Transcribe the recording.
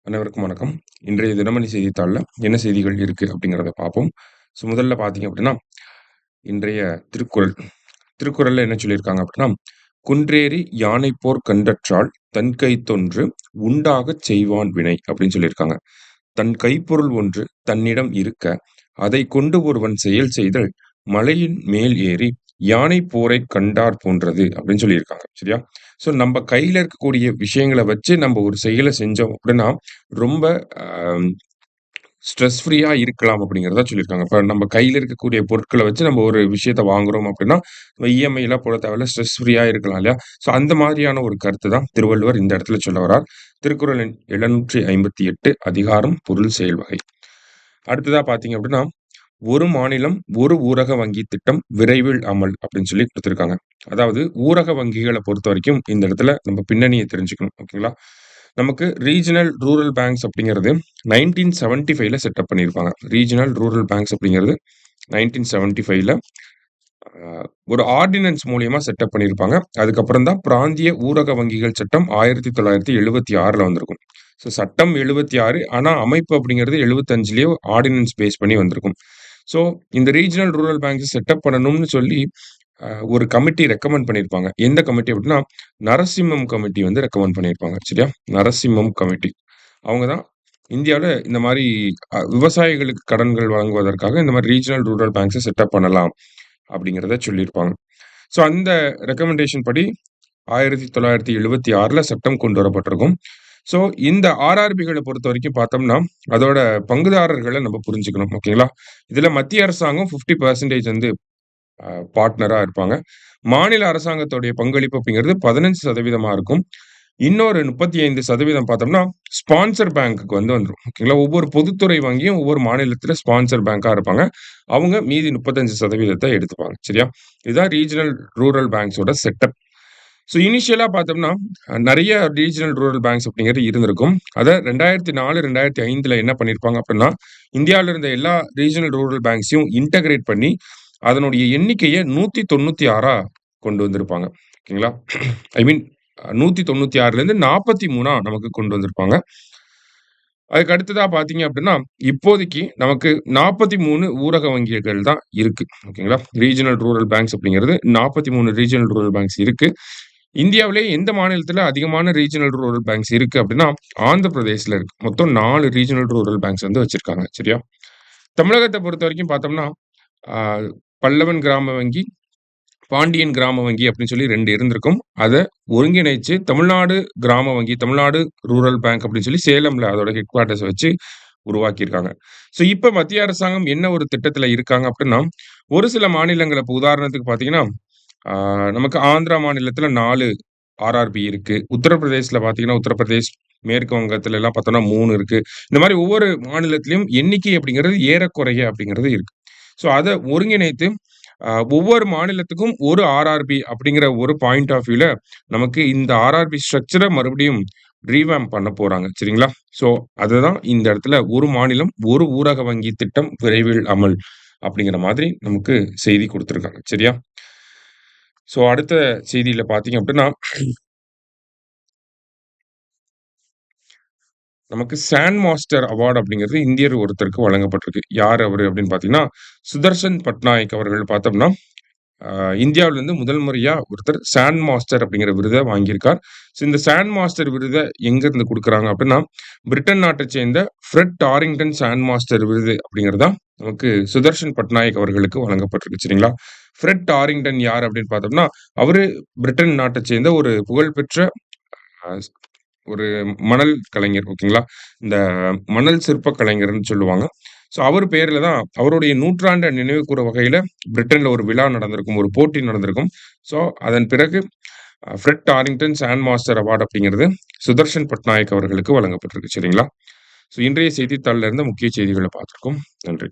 அனைவருக்கும் வணக்கம். இன்றைய தினமணி செய்தித்தாள்ல என்ன செய்திகள் இருக்கு அப்படிங்கிறத பார்ப்போம். முதல்ல பார்த்தீங்க அப்படின்னா, இன்றைய திருக்குறள். திருக்குறள்ல என்ன சொல்லியிருக்காங்க அப்படின்னா, "குன்றேறி யானைப்போர் கண்டற்றால் தன்கைத்தொன்று உண்டாகச் செய்வான் வினை" அப்படின்னு சொல்லியிருக்காங்க. தன் கைப்பொருள் ஒன்று தன்னிடம் இருக்க, அதைக் கொண்டு ஒருவன் செயல் செய்தல் மலையின் மேல் ஏறி யானை போரைக் கண்டாற் போன்றது அப்படின்னு சொல்லியிருக்காங்க. சரியா? நம்ப கையில இருக்கக்கூடிய விஷயங்கள வச்சு நம்ப ஒரு செயல செஞ்சோம் அப்படின்னா, ரொம்ப அ ஸ்ட்ரெஸ் ஃப்ரீயா இருக்கலாம் அப்படிங்கிறத சொல்லியிருக்காங்க. இப்ப நம்ம கையில இருக்கக்கூடிய பொருட்கள வச்சு நம்ம ஒரு விஷயத்த வாங்குறோம் அப்படின்னா, இஎம்ஐலாம் போட தேவையில்ல. ஸ்ட்ரெஸ் ஃப்ரீயா இருக்கலாம் இல்லையா? அந்த மாதிரியான ஒரு கருத்து தான் திருவள்ளுவர் இந்த இடத்துல சொல்ல வரார். திருக்குறள் எண் 758 அதிகாரம் பொருள் செயல் வகை. அடுத்ததா பார்த்தீங்க அப்படின்னா, "ஒரு மாநிலம், ஒரு ஊரக வங்கி திட்டம் விரைவில் அமல்" அப்படின்னு சொல்லி குடுத்திருக்காங்க. அதாவது ஊரக வங்கிகள பொறுத்தவரைக்கும் இந்த இடத்துல நம்ம பின்னணிய தெரிஞ்சுக்கணும். ஓகேங்களா? நமக்கு ரீஜினல் ரூரல் பேங்க்ஸ் அப்படிங்கிறது 1975ல செட்டப் பண்ணியிருப்பாங்க. ரீஜினல் ரூரல் பேங்க்ஸ் அப்படிங்கிறது 1975ல ஒரு ஆர்டினன்ஸ் மூலியமா செட்டப் பண்ணியிருப்பாங்க. அதுக்கப்புறம் தான் பிராந்திய ஊரக வங்கிகள் சட்டம் 1976ல வந்திருக்கும். சட்டம் 76 ஆனா அமைப்பு அப்படிங்கிறது 75லயே ஆர்டினன்ஸ் பேஸ் பண்ணி வந்திருக்கும். ஸோ இந்த ரீஜினல் ரூரல் பேங்க்ஸ் செட்டப் பண்ணணும்னு சொல்லி ஒரு கமிட்டி ரெக்கமெண்ட் பண்ணியிருப்பாங்க. எந்த கமிட்டி அப்படின்னா, நரசிம்மம் கமிட்டி வந்து ரெக்கமெண்ட் பண்ணியிருப்பாங்க. சரியா? நரசிம்மம் கமிட்டி. அவங்க தான் இந்தியாவுல இந்த மாரி விவசாயிகளுக்கு கடன்கள் வழங்குவதற்காக இந்த மாரி ரீஜினல் ரூரல் பேங்க்ஸ செட்டப் பண்ணலாம் அப்படிங்கிறத சொல்லியிருப்பாங்க. அந்த ரெக்கமெண்டேஷன் படி 1976ல சட்டம் கொண்டு வரப்பட்டிருக்கும். ஸோ இந்த ஆர்ஆர்பிகள பொறுத்தவரைக்கும் பார்த்தோம்னா, அதோட பங்குதாரர்கள நம்ம புரிஞ்சுக்கணும். ஓகேங்களா? இதுல மத்திய அரசாங்கம் 50% வந்து பார்ட்னரா இருப்பாங்க. மாநில அரசாங்கத்துடைய பங்களிப்பு அப்படிங்கிறது 15% இருக்கும். இன்னொரு 35% பார்த்தோம்னா, ஸ்பான்சர் பேங்க்குக்கு வந்துரும். ஓகேங்களா? ஒவ்வொரு பொதுத்துறை வங்கியும் ஒவ்வொரு மாநிலத்தில ஸ்பான்சர் பேங்க்கா இருப்பாங்க. அவங்க மீதி 35% எடுத்துப்பாங்க. சரியா? இதுதான் ரீஜினல் ரூரல் பேங்க்ஸோட செட்டப். இனிஷியலா பார்த்தோம்னா, நெறைய ரீஜினல் ரூரல் பேங்க்ஸ் அப்படிங்கிறது இருந்திருக்கும். அத 2004, 2005ல என்ன பண்ணியிருப்பாங்க அப்படின்னா, இந்தியாவுல இருந்த எல்லா ரீஜினல் ரூரல் பேங்க்ஸையும் இன்டகிரேட் பண்ணி, அதனுடைய எண்ணிக்கைய 196ஆ கொண்டு வந்திருப்பாங்க. ஓகேங்களா? ஐ மீன் 196லேருந்து 43ஆ நமக்கு கொண்டு வந்திருப்பாங்க. அதுக்கு அடுத்ததா பார்த்தீங்க அப்படின்னா, இப்போதைக்கு நமக்கு 43 ஊரக வங்கிகள் தான் இருக்கு. ஓகேங்களா? ரீஜினல் ரூரல் பேங்க்ஸ் அப்படிங்கிறது 43 ரீஜினல் ரூரல் பேங்க்ஸ் இருக்கு. இந்தியாவிலேயே எந்த மாநிலத்தில அதிகமான ரீஜினல் ரூரல் பேங்க்ஸ் இருக்கு அப்படின்னா, ஆந்திர பிரதேஷ்ல இருக்கு. மொத்தம் 4 ரீஜினல் ரூரல் பேங்க்ஸ் வந்து வச்சிருக்காங்க. சரியா? தமிழகத்த பொறுத்தவரைக்கும் பார்த்தோம்னா, ஆ பல்லவன் கிராம வங்கி, பாண்டியன் கிராம வங்கி அப்படின்னு சொல்லி 2 இருந்திருக்கும். அத ஒருங்கிணைச்சு தமிழ்நாடு கிராம வங்கி, தமிழ்நாடு ரூரல் பேங்க் அப்படின்னு சொல்லி சேலம்ல அதோட ஹெட் குவார்ட்டர்ஸ வச்சு உருவாக்கியிருக்காங்க. இப்ப மத்திய அரசாங்கம் என்ன ஒரு திட்டத்துல இருக்காங்க அப்படின்னா, ஒரு சில மாநிலங்கள இப்ப உதாரணத்துக்கு பார்த்தீங்கன்னா, ஆ நமக்கு ஆந்திரா மாநிலத்தில 4 ஆர்ஆர்பி இருக்கு. உத்தரப்பிரதேஷ்ல பார்த்தீங்கன்னா, உத்தரப்பிரதேஷ், மேற்கு வங்கத்துல எல்லாம் பார்த்தோம்னா 3 இருக்கு. இந்த மாரி ஒவ்வொரு மாநிலத்திலயும் எண்ணிக்கை அப்படிங்கிறது ஏறக்குறைய அப்படிங்கிறது இருக்கு. அத ஒருங்கிணைத்து ஒவ்வொரு மாநிலத்துக்கும் ஒரு ஆர்ஆர்பி அப்படிங்கிற ஒரு பாயிண்ட் ஆஃப் வியூல நமக்கு இந்த ஆர்ஆர்பி ஸ்ட்ரக்சர மறுபடியும் ரீவேம்ப் பண்ண போறாங்க. சரிங்களா? ஸோ அதுதான் இந்த இடத்துல ஒரு மாநிலம், ஒரு ஊரக வங்கி திட்டம் விரைவில் அமல் அப்படிங்கிற மாதிரி நமக்கு செய்தி குடுத்திருக்காங்க. சரியா? அடுத்த செய்தியில பார்த்தீங்க அப்படின்னா, நமக்கு சாண்ட் மாஸ்டர் அவார்ட் அப்படிங்கிறது இந்தியர் ஒருத்தருக்கு வழங்கப்பட்டிருக்கு. யார் அவரு அப்படின்னு பார்த்தீங்கன்னா, சுதர்ஷன் பட்நாயக் அவர்கள் பார்த்தோம்னா, அ இந்தியாவிலிருந்து முதல் முறையா ஒருத்தர் சாண்ட் மாஸ்டர் அப்படிங்கிற விருத வாங்கியிருக்கார். இந்த சாண்ட் மாஸ்டர் விருத எங்கருந்து குடுக்குறாங்க அப்படின்னா, பிரிட்டன் நாட்டச் சேர்ந்த ஃப்ரெட் டாரிங்டன் சாண்ட் மாஸ்டர் விருது அப்படிங்கிறது தான் நமக்கு சுதர்ஷன் பட்நாயக் அவர்களுக்கு வழங்கப்பட்டிருக்கு. சரிங்களா? ஃப்ரெட் டாரிங்டன் யார் அப்படின்னு பார்த்தோம்னா, அவரு பிரிட்டன் நாட்டச் சேர்ந்த ஒரு புகழ்பெற்ற அ ஒரு மணல் கலைஞர். ஓகேங்களா? இந்த மணல் சிற்ப கலைஞர்ன்னு சொல்லுவாங்க. அவர் பேர்ல தான் அவருடைய நூற்றாண்ட நினைவுகூர வகையில பிரிட்டன்ல ஒரு விழா நடந்திருக்கும். ஒரு போட்டி நடந்திருக்கும். ஸோ அதன் பிறகு ஃப்ரெட் டாரிங்டன் சாண்ட் மாஸ்டர் அவார்ட் அப்படிங்கிறது சுதர்ஷன் பட்நாயக் அவர்களுக்கு வழங்கப்பட்டிருக்கு. சரிங்களா? இன்றைய செய்தித்தாள்ல இருந்த முக்கிய செய்திகள பார்த்திருக்கோம். நன்றி.